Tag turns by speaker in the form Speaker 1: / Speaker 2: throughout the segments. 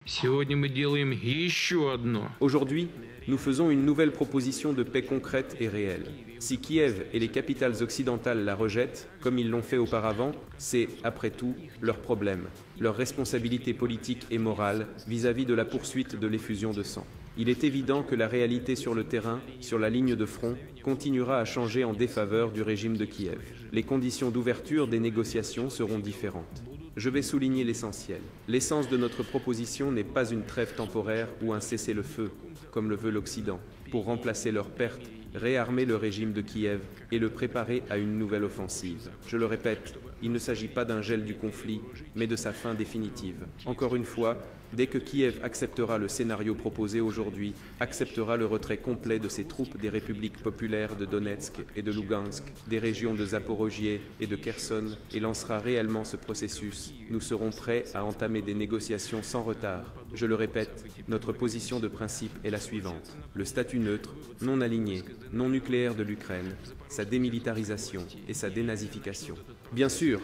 Speaker 1: Сегодня мы делаем еще одно.
Speaker 2: Aujourd'hui, nous faisons une nouvelle proposition de paix concrète et réelle. Si Kiev et les capitales occidentales la rejettent, comme ils l'ont fait auparavant, c'est, après tout, leur problème, leur responsabilité politique et morale vis-à-vis de la poursuite de l'effusion de sang. Il est évident que la réalité sur le terrain, sur la ligne de front, continuera à changer en défaveur du régime de Kiev. Les conditions d'ouverture des négociations seront différentes. Je vais souligner l'essentiel. L'essence de notre proposition n'est pas une trêve temporaire ou un cessez-le-feu, comme le veut l'Occident, pour remplacer leurs pertes, réarmer le régime de Kiev et le préparer à une nouvelle offensive. Je le répète, il ne s'agit pas d'un gel du conflit, mais de sa fin définitive. Encore une fois, dès que Kiev acceptera le scénario proposé aujourd'hui, acceptera le retrait complet de ses troupes des républiques populaires de Donetsk et de Lugansk, des régions de Zaporojié et de Kherson, et lancera réellement ce processus, nous serons prêts à entamer des négociations sans retard. Je le répète, notre position de principe est la suivante. Le statut neutre, non aligné, non nucléaire de l'Ukraine, sa démilitarisation et sa dénazification. Bien sûr,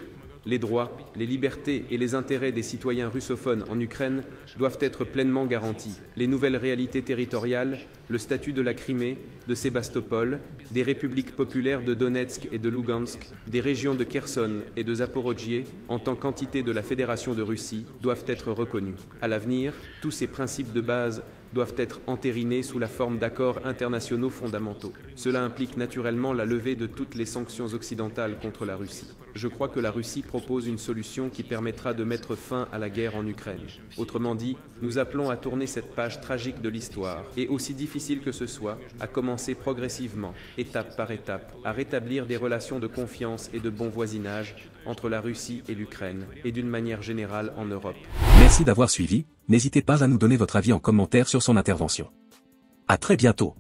Speaker 2: les droits, les libertés et les intérêts des citoyens russophones en Ukraine doivent être pleinement garantis. Les nouvelles réalités territoriales, le statut de la Crimée, de Sébastopol, des républiques populaires de Donetsk et de Lugansk, des régions de Kherson et de Zaporojié, en tant qu'entité de la Fédération de Russie, doivent être reconnus. À l'avenir, tous ces principes de base doivent être entérinés sous la forme d'accords internationaux fondamentaux. Cela implique naturellement la levée de toutes les sanctions occidentales contre la Russie. Je crois que la Russie propose une solution qui permettra de mettre fin à la guerre en Ukraine. Autrement dit, nous appelons à tourner cette page tragique de l'histoire, et aussi difficile que ce soit, à commencer progressivement, étape par étape, à rétablir des relations de confiance et de bon voisinage entre la Russie et l'Ukraine, et d'une manière générale en Europe.
Speaker 3: Merci d'avoir suivi, n'hésitez pas à nous donner votre avis en commentaire sur son intervention. À très bientôt.